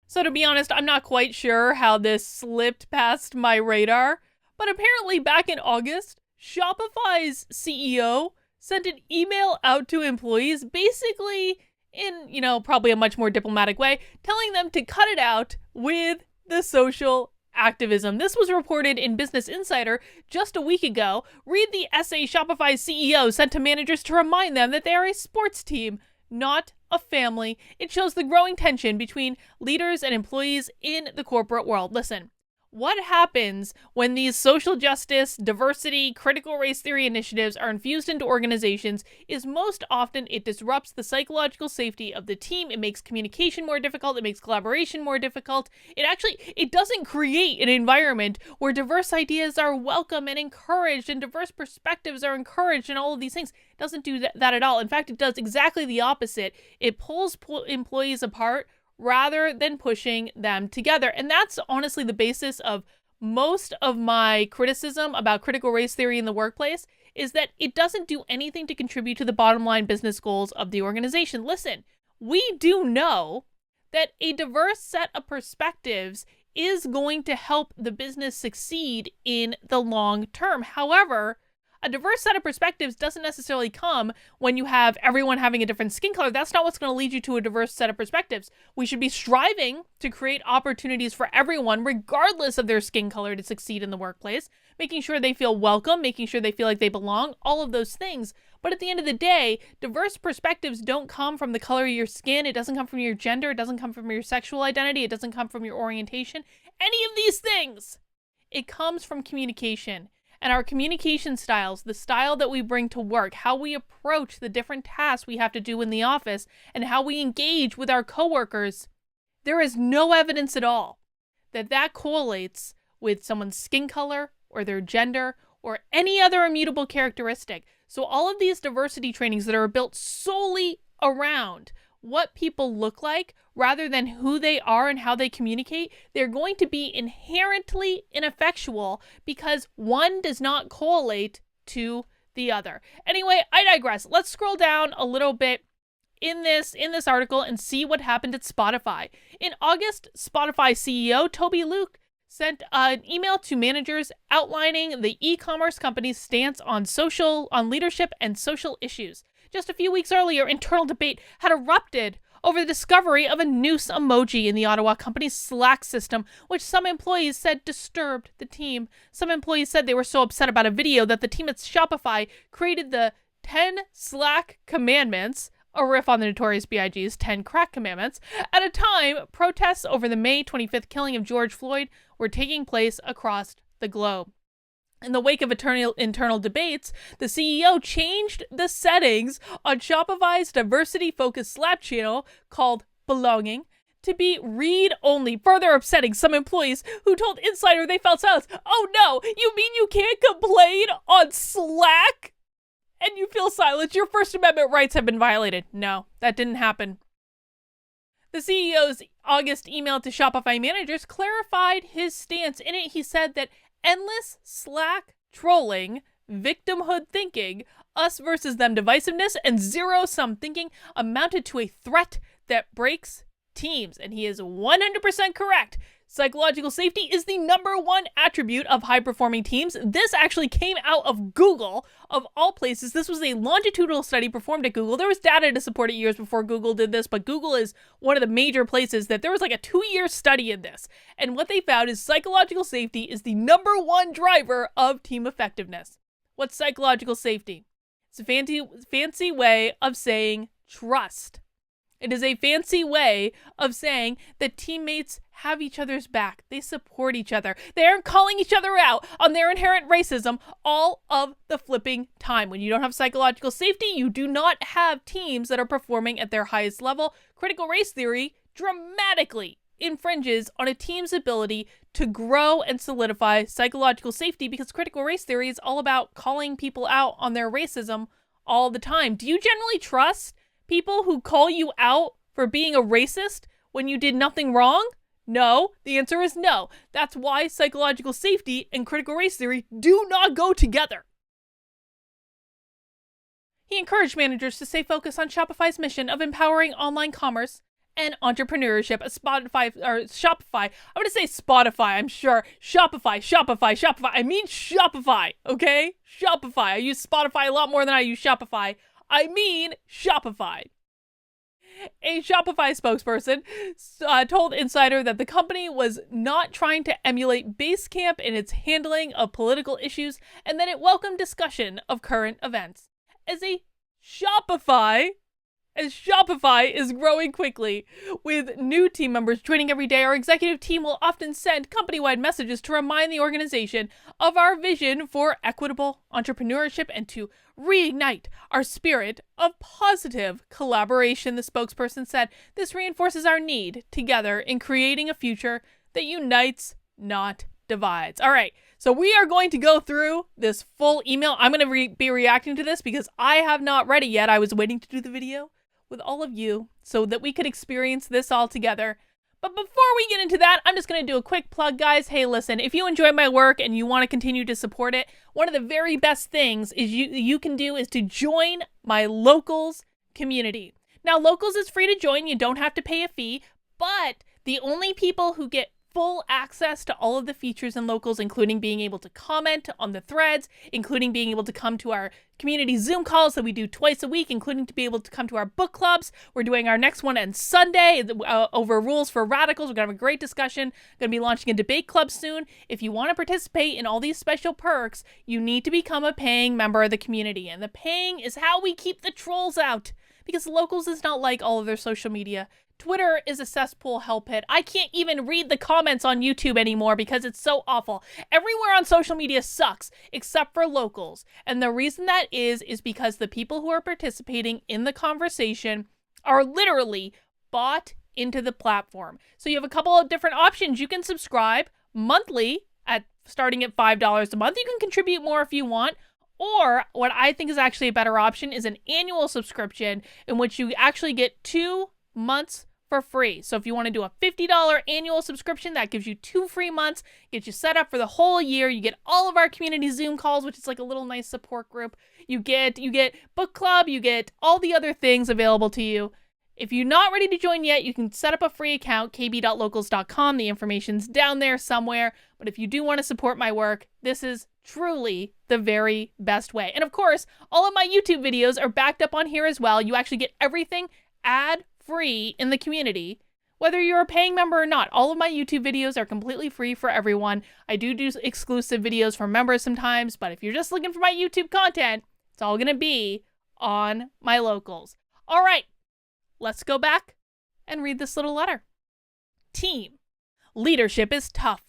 So to be honest, I'm not quite sure how this slipped past my radar, but apparently back in August, Shopify's CEO sent an email out to employees basically in, probably a much more diplomatic way, telling them to cut it out with the social activism. This was reported in Business Insider just a week ago. Read the essay Shopify's CEO sent to managers to remind them that they are a sports team, not a family. It shows the growing tension between leaders and employees in the corporate world. Listen, what happens when these social justice, diversity, critical race theory initiatives are infused into organizations is most often it disrupts the psychological safety of the team. It makes communication more difficult. It makes collaboration more difficult. It doesn't create an environment where diverse ideas are welcome and encouraged and diverse perspectives are encouraged and all of these things. It doesn't do that at all. In fact, it does exactly the opposite. It pulls employees apart rather than pushing them together. And that's honestly the basis of most of my criticism about critical race theory in the workplace, is that it doesn't do anything to contribute to the bottom line business goals of the organization. Listen, we do know that a diverse set of perspectives is going to help the business succeed in the long term. However, a diverse set of perspectives doesn't necessarily come when you have everyone having a different skin color. That's not what's going to lead you to a diverse set of perspectives. We should be striving to create opportunities for everyone, regardless of their skin color, to succeed in the workplace, making sure they feel welcome, making sure they feel like they belong, all of those things. But at the end of the day, diverse perspectives don't come from the color of your skin. It doesn't come from your gender. It doesn't come from your sexual identity. It doesn't come from your orientation. Any of these things. It comes from communication. And our communication styles, the style that we bring to work, how we approach the different tasks we have to do in the office, and how we engage with our coworkers, there is no evidence at all that correlates with someone's skin color or their gender or any other immutable characteristic. So all of these diversity trainings that are built solely around what people look like rather than who they are and how they communicate, they're going to be inherently ineffectual because one does not correlate to the other. Anyway, I digress. Let's scroll down a little bit in this article and see what happened at Spotify. In August, Spotify CEO Toby Luke sent an email to managers outlining the e-commerce company's stance on leadership and social issues. Just a few weeks earlier, internal debate had erupted over the discovery of a noose emoji in the Ottawa company's Slack system, which some employees said disturbed the team. Some employees said they were so upset about a video that the team at Shopify created the 10 Slack commandments, a riff on the Notorious B.I.G.'s 10 crack commandments, at a time protests over the May 25th killing of George Floyd were taking place across the globe. In the wake of internal debates, the CEO changed the settings on Shopify's diversity-focused Slack channel called Belonging to be read-only, further upsetting some employees who told Insider they felt silenced. Oh no, you mean you can't complain on Slack? And you feel silenced? Your First Amendment rights have been violated. No, that didn't happen. The CEO's August email to Shopify managers clarified his stance. In it, he said that endless Slack trolling, victimhood thinking, us versus them divisiveness, and zero-sum thinking amounted to a threat that breaks teams. And he is 100% correct. Psychological safety is the number one attribute of high-performing teams. This actually came out of Google, of all places. This was a longitudinal study performed at Google. There was data to support it years before Google did this, but Google is one of the major places that there was like a 2-year study in this. And what they found is psychological safety is the number one driver of team effectiveness. What's psychological safety? It's a fancy way of saying trust. It is a fancy way of saying that teammates have each other's back. They support each other. They aren't calling each other out on their inherent racism all of the flipping time. When you don't have psychological safety, you do not have teams that are performing at their highest level. Critical race theory dramatically infringes on a team's ability to grow and solidify psychological safety because critical race theory is all about calling people out on their racism all the time. Do you generally trust people who call you out for being a racist when you did nothing wrong? No. The answer is no. That's why psychological safety and critical race theory do not go together. He encouraged managers to stay focused on Shopify's mission of empowering online commerce and entrepreneurship. Shopify. I'm going to say Spotify, I'm sure. Shopify. I mean Shopify, okay? Shopify. I use Spotify a lot more than I use Shopify. I mean Shopify. A Shopify spokesperson told Insider that the company was not trying to emulate Basecamp in its handling of political issues and that it welcomed discussion of current events. As Shopify is growing quickly, with new team members joining every day, our executive team will often send company-wide messages to remind the organization of our vision for equitable entrepreneurship and to reignite our spirit of positive collaboration, the spokesperson said. This reinforces our need together in creating a future that unites, not divides. All right, so we are going to go through this full email. I'm going to be reacting to this because I have not read it yet. I was waiting to do the video with all of you so that we could experience this all together. But before we get into that, I'm just going to do a quick plug, guys. Hey, listen, if you enjoy my work and you want to continue to support it, one of the very best things is you can do is to join my Locals community. Now, Locals is free to join. You don't have to pay a fee, but the only people who get full access to all of the features in Locals, including being able to comment on the threads, including being able to come to our community Zoom calls that we do twice a week, including to be able to come to our book clubs. We're doing our next one on Sunday over rules for radicals. We're going to have a great discussion. Going to be launching a debate club soon. If you want to participate in all these special perks, you need to become a paying member of the community. And the paying is how we keep the trolls out, because Locals is not like all of their social media. Twitter is a cesspool hell pit. I can't even read the comments on YouTube anymore because it's so awful. Everywhere on social media sucks except for Locals. And the reason that is because the people who are participating in the conversation are literally bought into the platform. So you have a couple of different options. You can subscribe monthly starting at $5 a month. You can contribute more if you want. Or what I think is actually a better option is an annual subscription in which you actually get 2 months for free. So if you want to do a $50 annual subscription, that gives you 2 free months, gets you set up for the whole year. You get all of our community Zoom calls, which is like a little nice support group. You get book club, you get all the other things available to you. If you're not ready to join yet, you can set up a free account, kb.locals.com. The information's down there somewhere. But if you do want to support my work, this is truly the very best way. And of course, all of my YouTube videos are backed up on here as well. You actually get everything ad-free in the community, whether you're a paying member or not. All of my YouTube videos are completely free for everyone. I do exclusive videos for members sometimes, but if you're just looking for my YouTube content, it's all going to be on my Locals. All right, let's go back and read this little letter. Team. Leadership is tough.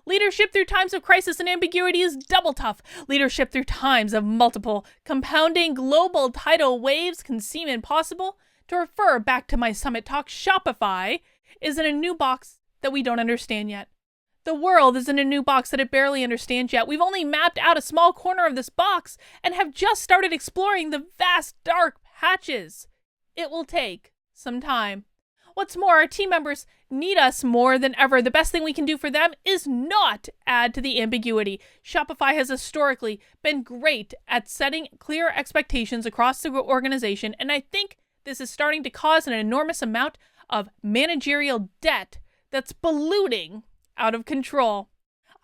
Leadership through times of crisis and ambiguity is double tough. Leadership through times of multiple, compounding global tidal waves can seem impossible. To refer back to my summit talk, Shopify is in a new box that we don't understand yet. The world is in a new box that it barely understands yet. We've only mapped out a small corner of this box and have just started exploring the vast dark patches. It will take some time. What's more, our team members need us more than ever. The best thing we can do for them is not add to the ambiguity. Shopify has historically been great at setting clear expectations across the organization, and I think this is starting to cause an enormous amount of managerial debt that's ballooning out of control.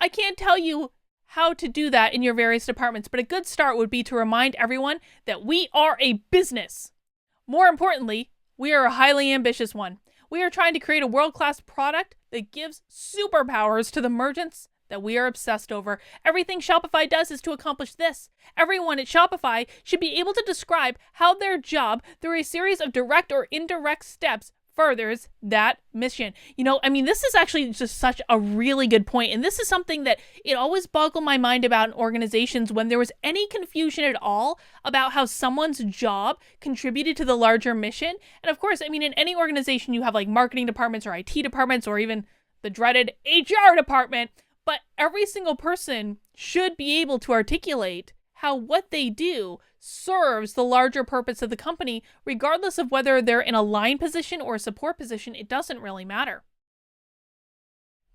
I can't tell you how to do that in your various departments, but a good start would be to remind everyone that we are a business. More importantly, we are a highly ambitious one. We are trying to create a world-class product that gives superpowers to the merchants that we are obsessed over. Everything Shopify does is to accomplish this. Everyone at Shopify should be able to describe how their job, through a series of direct or indirect steps, furthers that mission. This is actually just such a really good point. And this is something that it always boggled my mind about in organizations when there was any confusion at all about how someone's job contributed to the larger mission. And of course, in any organization, you have like marketing departments or IT departments or even the dreaded HR department. But every single person should be able to articulate how what they do serves the larger purpose of the company, regardless of whether they're in a line position or a support position. It doesn't really matter.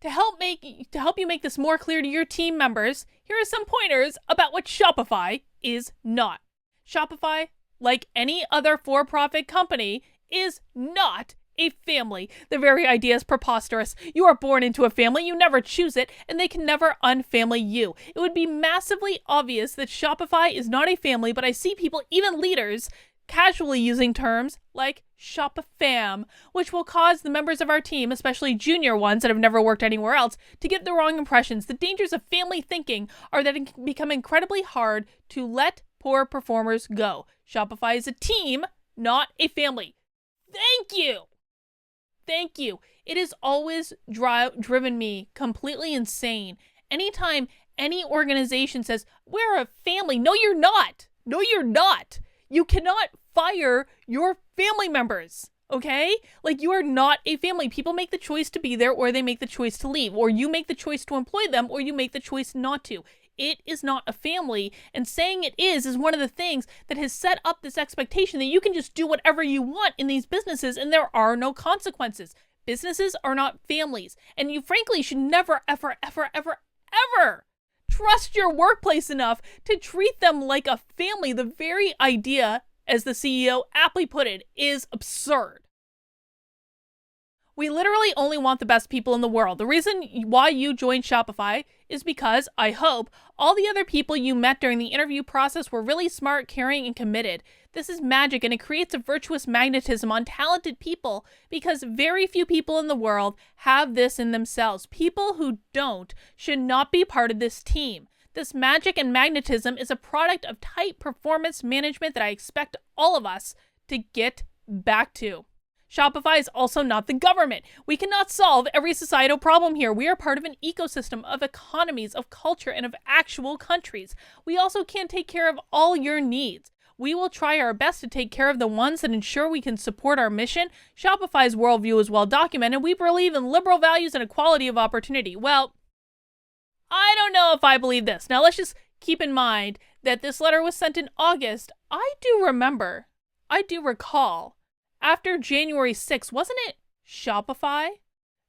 To help you make this more clear to your team members, here are some pointers about what Shopify is not. Shopify, like any other for-profit company, is not A family. The very idea is preposterous. You are born into a family, you never choose it, and they can never unfamily you. It would be massively obvious that Shopify is not a family, but I see people, even leaders, casually using terms like Shopifam, which will cause the members of our team, especially junior ones that have never worked anywhere else, to get the wrong impressions. The dangers of family thinking are that it can become incredibly hard to let poor performers go. Shopify is a team, not a family. Thank you! Thank you. It has always driven me completely insane. Anytime any organization says, we're a family. No, you're not. No, you're not. You cannot fire your family members, okay? Like, you are not a family. People make the choice to be there, or they make the choice to leave, or you make the choice to employ them, or you make the choice not to. It is not a family, and saying it is one of the things that has set up this expectation that you can just do whatever you want in these businesses and there are no consequences. Businesses are not families, and you frankly should never, ever, ever, ever, ever trust your workplace enough to treat them like a family. The very idea, as the CEO aptly put it, is absurd. We literally only want the best people in the world. The reason why you joined Shopify is because, I hope, all the other people you met during the interview process were really smart, caring, and committed. This is magic, and it creates a virtuous magnetism on talented people because very few people in the world have this in themselves. People who don't should not be part of this team. This magic and magnetism is a product of tight performance management that I expect all of us to get back to. Shopify is also not the government. We cannot solve every societal problem here. We are part of an ecosystem of economies, of culture, and of actual countries. We also can't take care of all your needs. We will try our best to take care of the ones that ensure we can support our mission. Shopify's worldview is well documented. We believe in liberal values and equality of opportunity. Well, I don't know if I believe this. Now, let's just keep in mind that this letter was sent in August. I do recall, after January 6th, wasn't it Shopify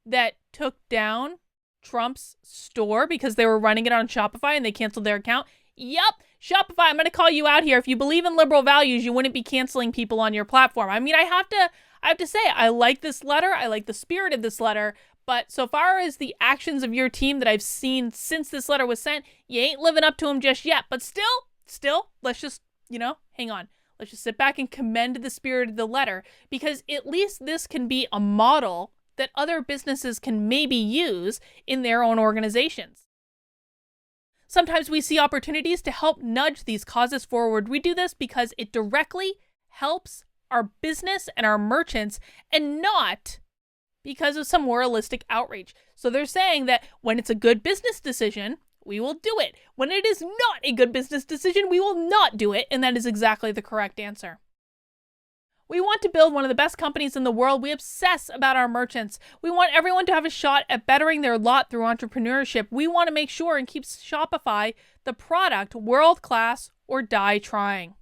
that took down Trump's store because they were running it on Shopify and they canceled their account? Yep, Shopify, I'm going to call you out here. If you believe in liberal values, you wouldn't be canceling people on your platform. I mean, I have to say, I like this letter. I like the spirit of this letter. But so far as the actions of your team that I've seen since this letter was sent, you ain't living up to them just yet. But still, let's just, hang on. Let's just sit back and commend the spirit of the letter, because at least this can be a model that other businesses can maybe use in their own organizations. Sometimes we see opportunities to help nudge these causes forward. We do this because it directly helps our business and our merchants, and not because of some moralistic outrage. So they're saying that when it's a good business decision, we will do it. When it is not a good business decision, we will not do it. And that is exactly the correct answer. We want to build one of the best companies in the world. We obsess about our merchants. We want everyone to have a shot at bettering their lot through entrepreneurship. We want to make sure and keep Shopify, the product, world-class or die trying.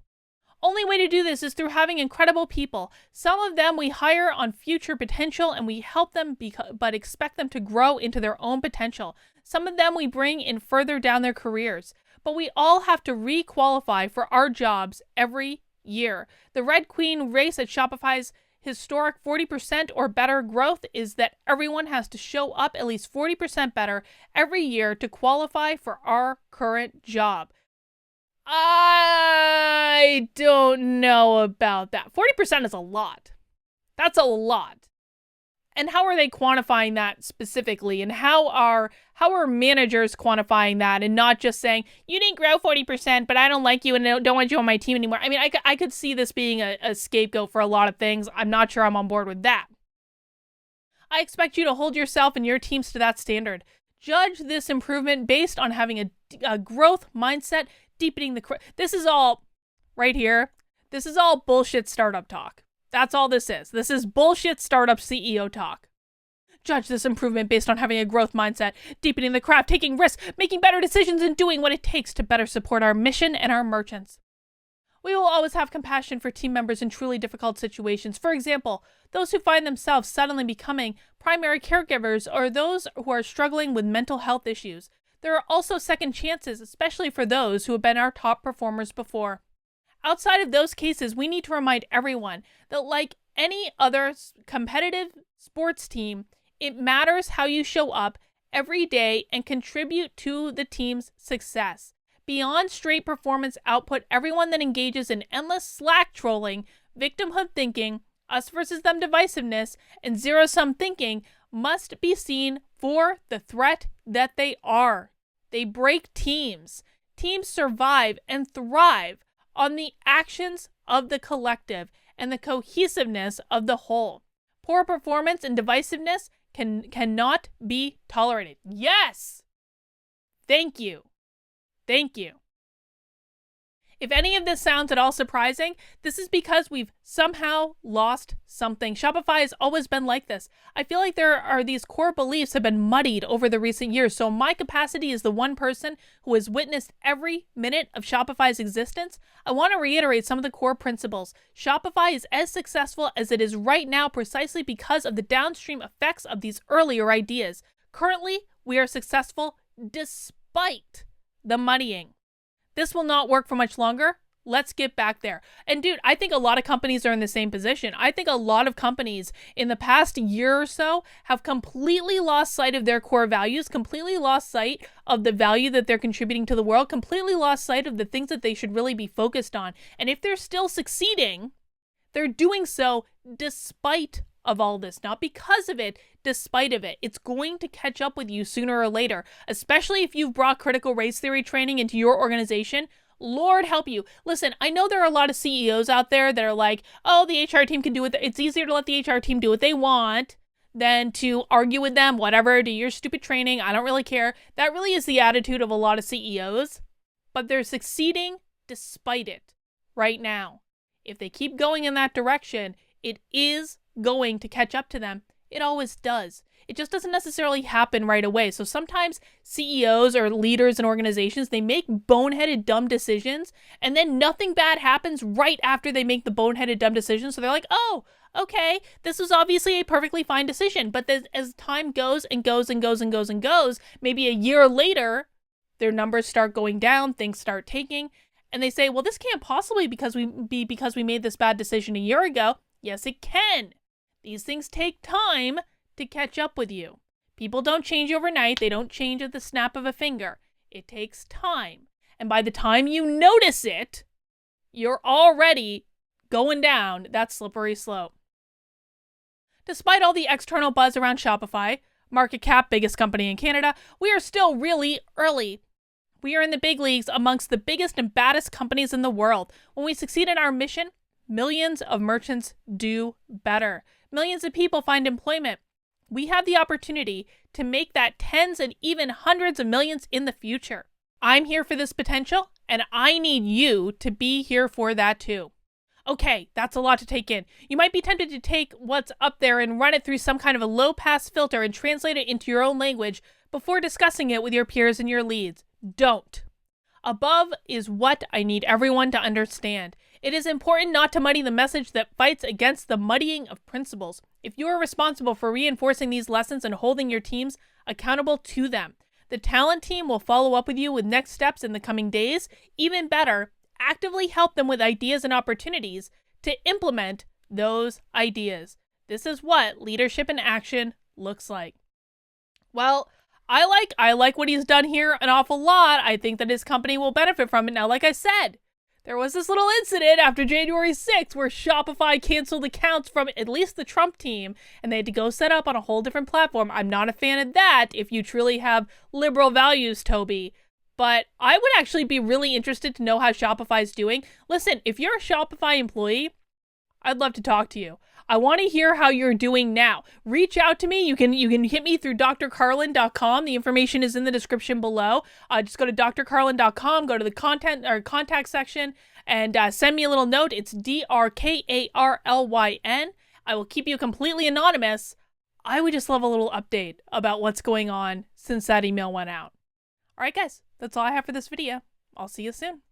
Only way to do this is through having incredible people. Some of them we hire on future potential and we help them but expect them to grow into their own potential. Some of them we bring in further down their careers. But we all have to re-qualify for our jobs every year. The Red Queen race at Shopify's historic 40% or better growth is that everyone has to show up at least 40% better every year to qualify for our current job. I don't know about that. 40% is a lot. That's a lot. And how are they quantifying that specifically? And how are managers quantifying that and not just saying, you didn't grow 40%, but I don't like you and don't want you on my team anymore? I mean, I could see this being a scapegoat for a lot of things. I'm not sure I'm on board with that. I expect you to hold yourself and your teams to that standard. Judge this improvement based on having a growth mindset, deepening the... This is all, right here, this is all bullshit startup talk. That's all this is. This is bullshit startup CEO talk. Judge this improvement based on having a growth mindset, deepening the craft, taking risks, making better decisions, and doing what it takes to better support our mission and our merchants. We will always have compassion for team members in truly difficult situations. For example, those who find themselves suddenly becoming primary caregivers or those who are struggling with mental health issues. There are also second chances, especially for those who have been our top performers before. Outside of those cases, we need to remind everyone that, like any other competitive sports team, it matters how you show up every day and contribute to the team's success. Beyond straight performance output, everyone that engages in endless Slack trolling, victimhood thinking, us versus them divisiveness, and zero-sum thinking must be seen for the threat that they are. They break teams. Teams survive and thrive on the actions of the collective and the cohesiveness of the whole. Poor performance and divisiveness cannot be tolerated. Yes! Thank you. Thank you. If any of this sounds at all surprising, this is because we've somehow lost something. Shopify has always been like this. I feel like these core beliefs have been muddied over the recent years. So my capacity as the one person who has witnessed every minute of Shopify's existence, I want to reiterate some of the core principles. Shopify is as successful as it is right now precisely because of the downstream effects of these earlier ideas. Currently, we are successful despite the muddying. This will not work for much longer. Let's get back there. And dude, I think a lot of companies are in the same position. I think a lot of companies in the past year or so have completely lost sight of their core values, completely lost sight of the value that they're contributing to the world, completely lost sight of the things that they should really be focused on. And if they're still succeeding, they're doing so despite of all this, not because of it, despite of it. It's going to catch up with you sooner or later, especially if you've brought critical race theory training into your organization. Lord help you. Listen, I know there are a lot of CEOs out there that are like, oh, the HR team can do it. It's easier to let the HR team do what they want than to argue with them, whatever, do your stupid training. I don't really care. That really is the attitude of a lot of CEOs, but they're succeeding despite it right now. If they keep going in that direction, it is going to catch up to them. It always does. It just doesn't necessarily happen right away. So sometimes CEOs or leaders in organizations, they make boneheaded dumb decisions, and then nothing bad happens right after they make the boneheaded dumb decision. So they're like, oh, okay, this was obviously a perfectly fine decision. But then as time goes and goes and goes and goes and goes, maybe a year later, their numbers start going down, things start tanking, and they say, well, this can't possibly be because we made this bad decision a year ago. Yes, it can. These things take time to catch up with you. People don't change overnight. They don't change at the snap of a finger. It takes time. And by the time you notice it, you're already going down that slippery slope. Despite all the external buzz around Shopify, market cap, biggest company in Canada, we are still really early. We are in the big leagues amongst the biggest and baddest companies in the world. When we succeed in our mission, millions of merchants do better. Millions of people find employment. We have the opportunity to make that tens and even hundreds of millions in the future. I'm here for this potential, and I need you to be here for that too. Okay, that's a lot to take in. You might be tempted to take what's up there and run it through some kind of a low-pass filter and translate it into your own language before discussing it with your peers and your leads. Don't. Above is what I need everyone to understand. It is important not to muddy the message that fights against the muddying of principles. If you are responsible for reinforcing these lessons and holding your teams accountable to them, the talent team will follow up with you with next steps in the coming days. Even better, actively help them with ideas and opportunities to implement those ideas. This is what leadership in action looks like. Well, I like what he's done here an awful lot. I think that his company will benefit from it. Now, like I said, there was this little incident after January 6th where Shopify canceled accounts from at least the Trump team, and they had to go set up on a whole different platform. I'm not a fan of that if you truly have liberal values, Toby. But I would actually be really interested to know how Shopify's doing. Listen, if you're a Shopify employee, I'd love to talk to you. I want to hear how you're doing now. Reach out to me. You can hit me through drcarlin.com. The information is in the description below. Just go to drcarlin.com, go to the content or contact section, and send me a little note. It's DRKARLYN. I will keep you completely anonymous. I would just love a little update about what's going on since that email went out. All right, guys, that's all I have for this video. I'll see you soon.